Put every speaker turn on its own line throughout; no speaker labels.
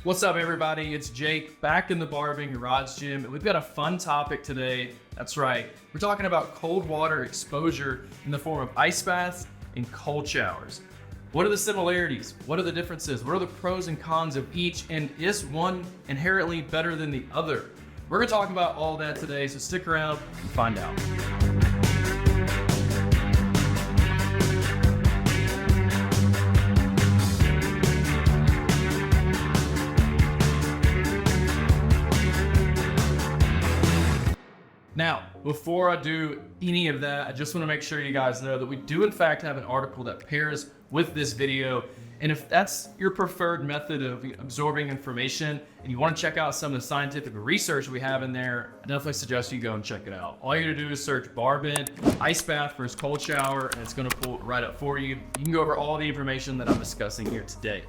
What's up, everybody? It's Jake back in the BarBend Garage Gym, and we've got a fun topic today. That's right, we're talking about cold water exposure in the form of ice baths and cold showers. What are the similarities? What are the differences? What are the pros and cons of each? And is one inherently better than the other? We're gonna talk about all that today, so stick around and find out. Now, before I do any of that, I just want to make sure you guys know that we do in fact have an article that pairs with this video. And if that's your preferred method of absorbing information and you want to check out some of the scientific research we have in there, I definitely suggest you go and check it out. All you gotta do is search BarBend, ice bath versus cold shower, and it's gonna pull it right up for you. You can go over all the information that I'm discussing here today.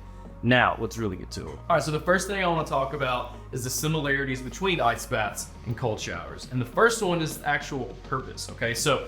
Now, let's really get to it. All right, so the first thing I want to talk about is the similarities between ice baths and cold showers. And the first one is the actual purpose, okay? So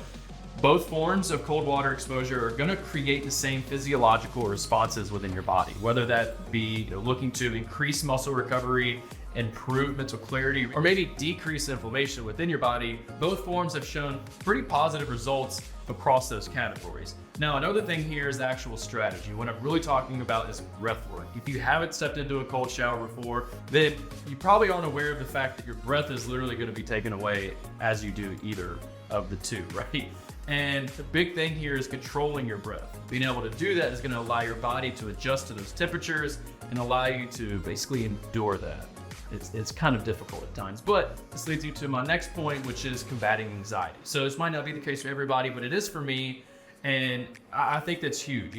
both forms of cold water exposure are gonna create the same physiological responses within your body, whether that be looking to increase muscle recovery, improve mental clarity, or maybe decrease inflammation within your body. Both forms have shown pretty positive results across those categories. Now, another thing here is the actual strategy. What I'm really talking about is breath work. If you haven't stepped into a cold shower before, then you probably aren't aware of the fact that your breath is literally going to be taken away as you do either of the two, right? And the big thing here is controlling your breath. Being able to do that is going to allow your body to adjust to those temperatures and allow you to basically endure that. It's kind of difficult at times, but this leads you to my next point, which is combating anxiety. So this might not be the case for everybody, but it is for me. And I think that's huge.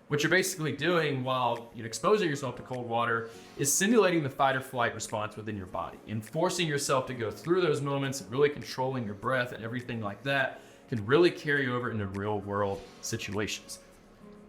What you're basically doing while you're exposing yourself to cold water is simulating the fight or flight response within your body and forcing yourself to go through those moments and really controlling your breath and everything like that can really carry over into real world situations.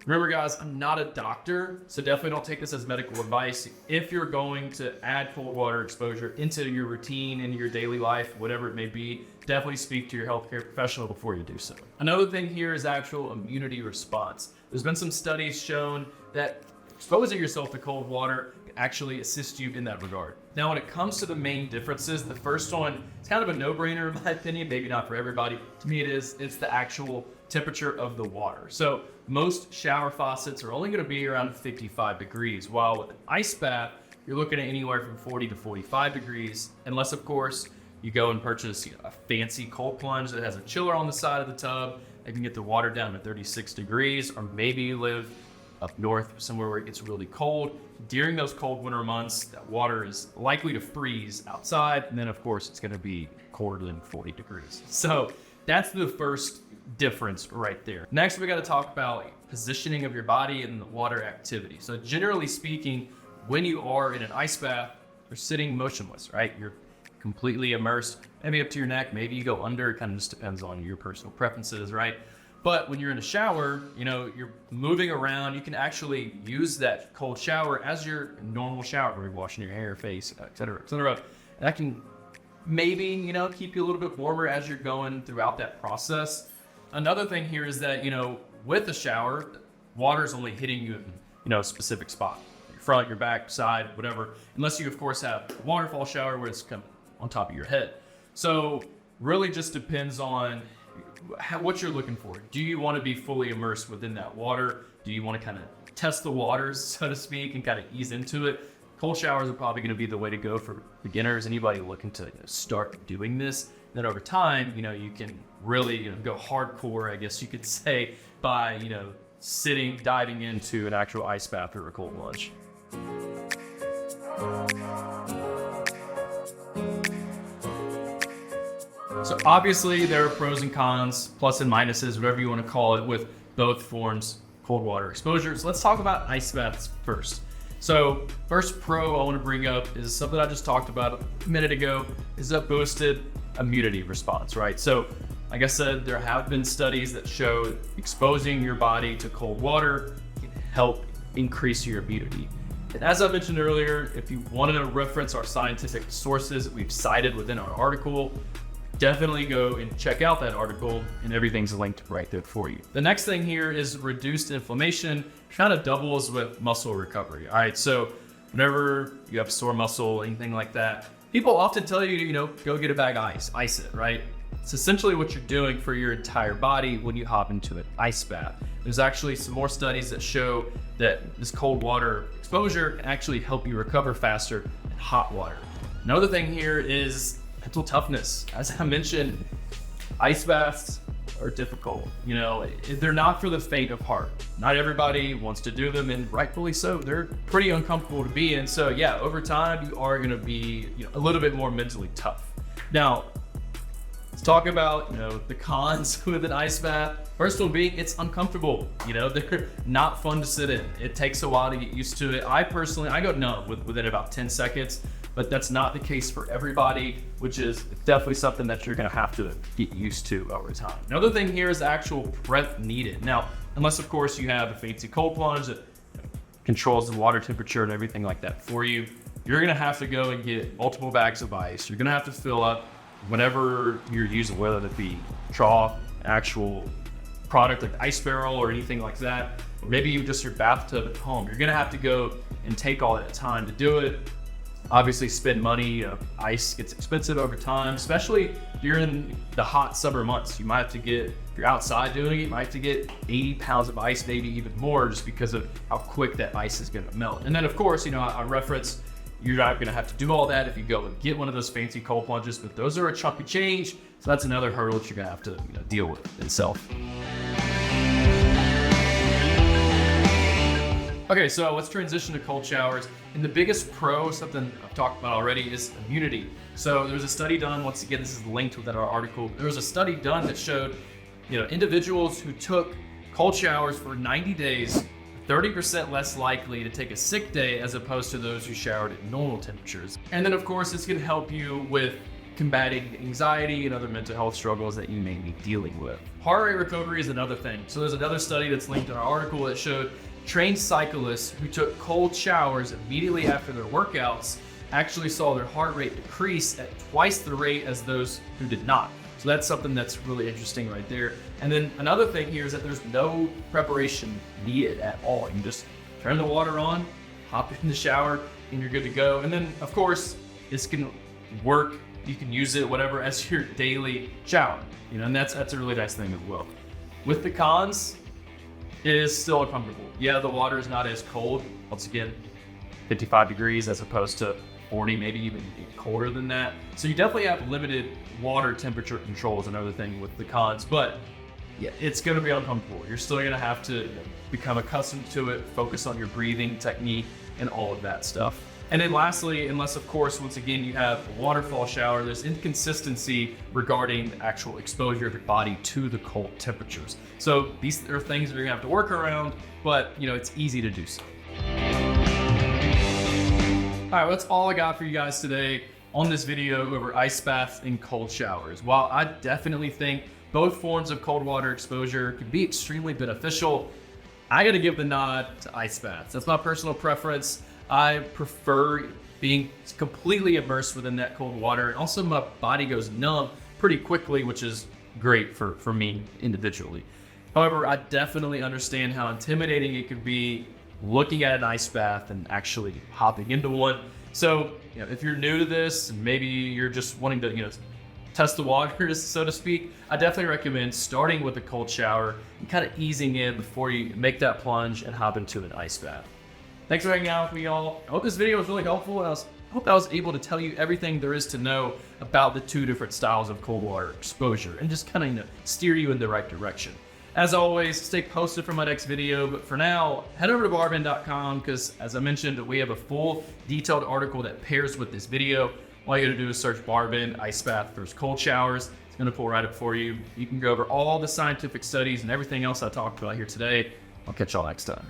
Remember guys, I'm not a doctor, so definitely don't take this as medical advice. If you're going to add cold water exposure into your routine, into your daily life, whatever it may be, definitely speak to your healthcare professional before you do so. Another thing here is actual immunity response. There's been some studies shown that exposing yourself to cold water can actually assist you in that regard. Now, when it comes to the main differences, the first one is kind of a no-brainer in my opinion, maybe not for everybody. To me it is, it's the actual temperature of the water. So most shower faucets are only going to be around 55 degrees, while with an ice bath, you're looking at anywhere from 40 to 45 degrees, unless of course you go and purchase a fancy cold plunge that has a chiller on the side of the tub that can get the water down to 36 degrees, or maybe you live up north somewhere where it gets really cold. During those cold winter months, that water is likely to freeze outside, and then of course it's going to be colder than 40 degrees. So that's the first difference right there. Next, we got to talk about positioning of your body and the water activity. So generally speaking, when you are in an ice bath, you're sitting motionless, right? You're completely immersed, maybe up to your neck, maybe you go under. It kind of just depends on your personal preferences, right? But when you're in a shower, you're moving around. You can actually use that cold shower as your normal shower where you're washing your hair, face, et cetera, et cetera. And that can maybe, keep you a little bit warmer as you're going throughout that process. Another thing here is that, with the shower, water is only hitting you in, a specific spot. Your front, your back, side, whatever. Unless you, of course, have a waterfall shower where it's coming on top of your head. So really just depends on what you're looking for. Do you want to be fully immersed within that water? Do you want to kind of test the waters, so to speak, and kind of ease into it? Cold showers are probably going to be the way to go for beginners, anybody looking to start doing this. Then over time, you can really go hardcore, I guess you could say, by diving into an actual ice bath or a cold plunge. So obviously there are pros and cons, plus and minuses, whatever you want to call it, with both forms of cold water exposure. So let's talk about ice baths first. So first pro I want to bring up is something I just talked about a minute ago, is a boosted immunity response, right? So like I said, there have been studies that show exposing your body to cold water can help increase your immunity. And as I mentioned earlier, if you want to reference our scientific sources that we've cited within our article, definitely go and check out that article, and everything's linked right there for you. The next thing here is reduced inflammation, kind of doubles with muscle recovery. All right, so whenever you have sore muscle, anything like that, people often tell you, go get a bag of ice it, right? It's essentially what you're doing for your entire body when you hop into an ice bath. There's actually some more studies that show that this cold water exposure can actually help you recover faster than hot water. Another thing here is mental toughness. As I mentioned, ice baths are difficult. They're not for the faint of heart. Not everybody wants to do them, and rightfully so. They're pretty uncomfortable to be in. So yeah, over time, you are gonna be a little bit more mentally tough. Now, let's talk about the cons with an ice bath. First one being, it's uncomfortable. They're not fun to sit in. It takes a while to get used to it. I go numb within about 10 seconds, but that's not the case for everybody, which is definitely something that you're gonna have to get used to over time. Another thing here is the actual prep needed. Now, unless of course you have a fancy cold plunge that controls the water temperature and everything like that for you, you're gonna have to go and get multiple bags of ice. You're gonna have to fill up whatever you're using, whether it be straw, actual product like the ice barrel or anything like that, or maybe just your bathtub at home. You're gonna have to go and take all that time to do it. Obviously spend money. Ice gets expensive over time, especially during the hot summer months. You might have to get, if you're outside doing it, you might have to get 80 pounds of ice, maybe even more, just because of how quick that ice is gonna melt. And then of course, I reference, you're not gonna have to do all that if you go and get one of those fancy cold plunges, but those are a chunk of change. So that's another hurdle that you're gonna have to deal with itself. Okay, so let's transition to cold showers. And the biggest pro, something I've talked about already, is immunity. So there's a study done, once again, this is linked within our article. There was a study done that showed, individuals who took cold showers for 90 days, 30% less likely to take a sick day as opposed to those who showered at normal temperatures. And then of course, it's gonna help you with combating anxiety and other mental health struggles that you may be dealing with. Heart rate recovery is another thing. So there's another study that's linked in our article that showed trained cyclists who took cold showers immediately after their workouts actually saw their heart rate decrease at twice the rate as those who did not. So that's something that's really interesting right there. And then another thing here is that there's no preparation needed at all. You just turn the water on, hop in the shower, and you're good to go. And then of course, this can work. You can use it, whatever, as your daily shower, and that's a really nice thing as well. With the cons, it is still uncomfortable. Yeah, the water is not as cold. Once again, 55 degrees as opposed to 40, maybe even colder than that. So you definitely have limited water temperature controls, another thing with the cons, but yeah, it's gonna be uncomfortable. You're still gonna have to become accustomed to it, focus on your breathing technique and all of that stuff. And then lastly, unless of course, once again, you have a waterfall shower, there's inconsistency regarding the actual exposure of your body to the cold temperatures. So these are things that you're gonna have to work around, but it's easy to do so. All right, well, that's all I got for you guys today on this video over ice baths and cold showers. While I definitely think both forms of cold water exposure can be extremely beneficial, I gotta give the nod to ice baths. That's my personal preference. I prefer being completely immersed within that cold water. And also my body goes numb pretty quickly, which is great for me individually. However, I definitely understand how intimidating it could be looking at an ice bath and actually hopping into one. So, if you're new to this and maybe you're just wanting to, test the waters, so to speak, I definitely recommend starting with a cold shower and kind of easing in before you make that plunge and hop into an ice bath. Thanks for hanging out with me, y'all. I hope this video was really helpful. I hope I was able to tell you everything there is to know about the two different styles of cold water exposure and just kind of steer you in the right direction. As always, stay posted for my next video, but for now, head over to BarBend.com because, as I mentioned, we have a full detailed article that pairs with this video. All you gotta do is search BarBend ice bath versus cold showers. It's gonna pull right up for you. You can go over all the scientific studies and everything else I talked about here today. I'll catch y'all next time.